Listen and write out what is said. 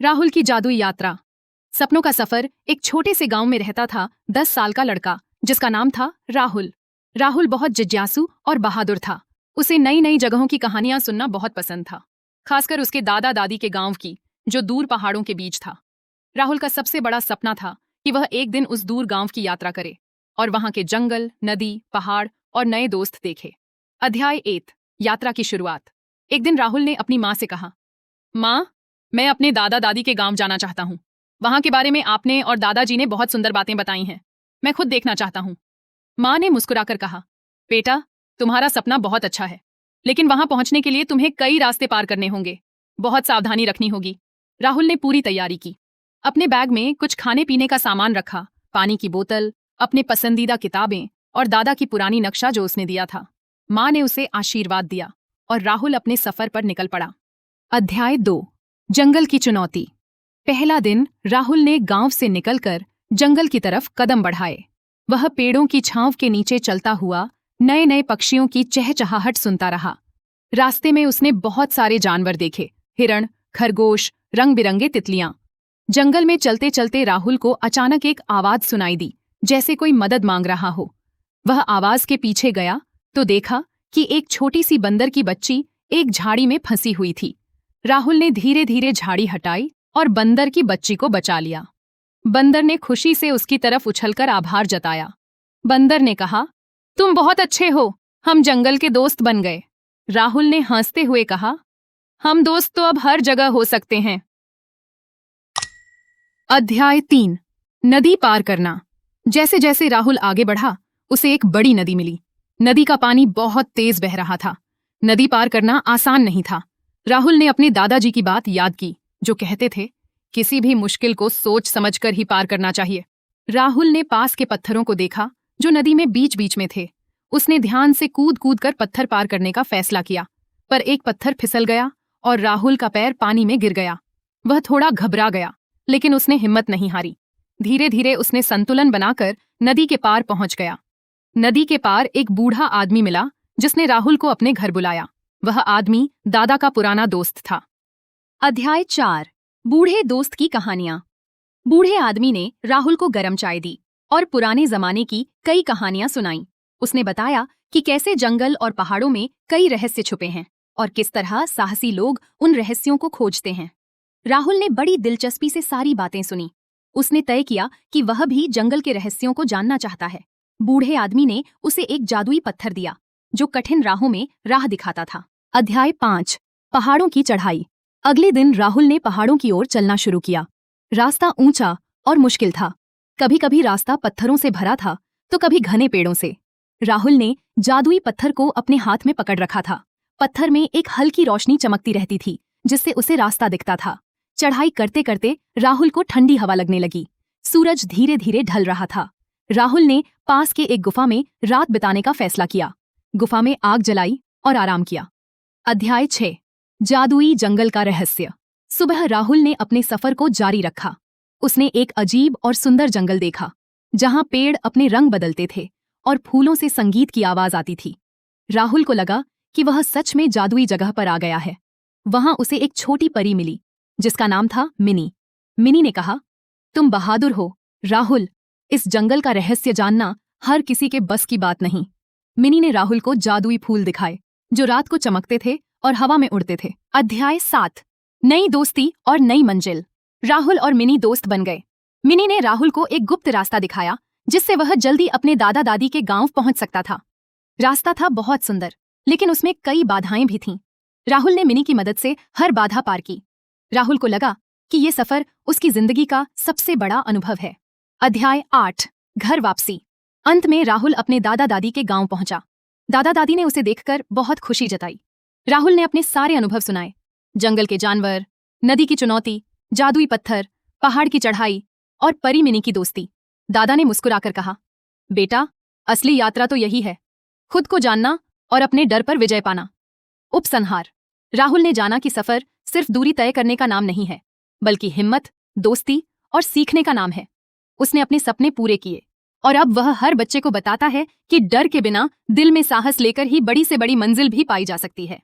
राहुल की जादुई यात्रा। सपनों का सफर। एक छोटे से गांव में रहता था 10 साल का लड़का जिसका नाम था राहुल। राहुल बहुत जिज्ञासु और बहादुर था। उसे नई नई जगहों की कहानियां सुनना बहुत पसंद था, खासकर उसके दादा दादी के गांव की, जो दूर पहाड़ों के बीच था। राहुल का सबसे बड़ा सपना था कि वह एक दिन उस दूर गांव की यात्रा करे और वहां के जंगल, नदी, पहाड़ और नए दोस्त देखे। अध्याय 1। यात्रा की शुरुआत। एक दिन राहुल ने अपनी माँ से कहा, माँ, मैं अपने दादा दादी के गांव जाना चाहता हूँ। वहां के बारे में आपने और दादाजी ने बहुत सुंदर बातें बताई हैं। मैं खुद देखना चाहता हूँ। माँ ने मुस्कुराकर कहा, बेटा, तुम्हारा सपना बहुत अच्छा है, लेकिन वहां पहुंचने के लिए तुम्हें कई रास्ते पार करने होंगे। बहुत सावधानी रखनी होगी। राहुल ने पूरी तैयारी की। अपने बैग में कुछ खाने पीने का सामान रखा, पानी की बोतल, अपने पसंदीदा किताबें और दादा की पुरानी नक्शा जो उसने दिया था। माँ ने उसे आशीर्वाद दिया और राहुल अपने सफर पर निकल पड़ा। अध्याय 2। जंगल की चुनौती। पहला दिन राहुल ने गांव से निकलकर जंगल की तरफ कदम बढ़ाए। वह पेड़ों की छांव के नीचे चलता हुआ नए नए पक्षियों की चहचहाहट सुनता रहा। रास्ते में उसने बहुत सारे जानवर देखे, हिरण, खरगोश, रंग बिरंगे तितलियां। जंगल में चलते चलते राहुल को अचानक एक आवाज सुनाई दी, जैसे कोई मदद मांग रहा हो। वह आवाज के पीछे गया तो देखा कि एक छोटी सी बंदर की बच्ची एक झाड़ी में फंसी हुई थी। राहुल ने धीरे धीरे झाड़ी हटाई और बंदर की बच्ची को बचा लिया। बंदर ने खुशी से उसकी तरफ उछलकर आभार जताया। बंदर ने कहा, तुम बहुत अच्छे हो, हम जंगल के दोस्त बन गए। राहुल ने हंसते हुए कहा, हम दोस्त तो अब हर जगह हो सकते हैं। अध्याय 3। नदी पार करना। जैसे जैसे राहुल आगे बढ़ा, उसे एक बड़ी नदी मिली। नदी का पानी बहुत तेज बह रहा था। नदी पार करना आसान नहीं था। राहुल ने अपने दादाजी की बात याद की, जो कहते थे, किसी भी मुश्किल को सोच समझकर ही पार करना चाहिए। राहुल ने पास के पत्थरों को देखा, जो नदी में बीच बीच में थे। उसने ध्यान से कूद कूद कर पत्थर पार करने का फैसला किया, पर एक पत्थर फिसल गया और राहुल का पैर पानी में गिर गया। वह थोड़ा घबरा गया, लेकिन उसने हिम्मत नहीं हारी। धीरे धीरे उसने संतुलन बनाकर नदी के पार पहुंच गया। नदी के पार एक बूढ़ा आदमी मिला, जिसने राहुल को अपने घर बुलाया। वह आदमी दादा का पुराना दोस्त था। अध्याय 4। बूढ़े दोस्त की कहानियां। बूढ़े आदमी ने राहुल को गरम चाय दी और पुराने जमाने की कई कहानियां सुनाई। उसने बताया कि कैसे जंगल और पहाड़ों में कई रहस्य छुपे हैं और किस तरह साहसी लोग उन रहस्यों को खोजते हैं। राहुल ने बड़ी दिलचस्पी से सारी बातें सुनी। उसने तय किया कि वह भी जंगल के रहस्यों को जानना चाहता है। बूढ़े आदमी ने उसे एक जादुई पत्थर दिया, जो कठिन राहों में राह दिखाता था। अध्याय 5। पहाड़ों की चढ़ाई। अगले दिन राहुल ने पहाड़ों की ओर चलना शुरू किया। रास्ता ऊंचा और मुश्किल था। कभी कभी रास्ता पत्थरों से भरा था तो कभी घने पेड़ों से। राहुल ने जादुई पत्थर को अपने हाथ में पकड़ रखा था। पत्थर में एक हल्की रोशनी चमकती रहती थी, जिससे उसे रास्ता दिखता था। चढ़ाई करते करते राहुल को ठंडी हवा लगने लगी। सूरज धीरे धीरे ढल रहा था। राहुल ने पास के एक गुफा में रात बिताने का फैसला किया। गुफा में आग जलाई और आराम किया। अध्याय 6। जादुई जंगल का रहस्य। सुबह राहुल ने अपने सफर को जारी रखा। उसने एक अजीब और सुंदर जंगल देखा, जहां पेड़ अपने रंग बदलते थे और फूलों से संगीत की आवाज आती थी। राहुल को लगा कि वह सच में जादुई जगह पर आ गया है। वहां उसे एक छोटी परी मिली, जिसका नाम था मिनी। मिनी ने कहा, तुम बहादुर हो राहुल, इस जंगल का रहस्य जानना हर किसी के बस की बात नहीं। मिनी ने राहुल को जादुई फूल दिखाए, जो रात को चमकते थे और हवा में उड़ते थे। अध्याय 7। नई दोस्ती और नई मंजिल। राहुल और मिनी दोस्त बन गए। मिनी ने राहुल को एक गुप्त रास्ता दिखाया, जिससे वह जल्दी अपने दादा दादी के गांव पहुंच सकता था। रास्ता था बहुत सुंदर, लेकिन उसमें कई बाधाएं भी थीं। राहुल ने मिनी की मदद से हर बाधा पार की। राहुल को लगा कि ये सफर उसकी जिंदगी का सबसे बड़ा अनुभव है। अध्याय 8। घर वापसी। अंत में राहुल अपने दादा दादी के गांव पहुंचा। दादा दादी ने उसे देखकर बहुत खुशी जताई। राहुल ने अपने सारे अनुभव सुनाए, जंगल के जानवर, नदी की चुनौती, जादुई पत्थर, पहाड़ की चढ़ाई और परी मिनी की दोस्ती। दादा ने मुस्कुराकर कहा, बेटा, असली यात्रा तो यही है, खुद को जानना और अपने डर पर विजय पाना। उपसंहार। राहुल ने जाना कि सफर सिर्फ दूरी तय करने का नाम नहीं है, बल्कि हिम्मत, दोस्ती और सीखने का नाम है। उसने अपने सपने पूरे किए और अब वह हर बच्चे को बताता है कि डर के बिना दिल में साहस लेकर ही बड़ी से बड़ी मंजिल भी पाई जा सकती है।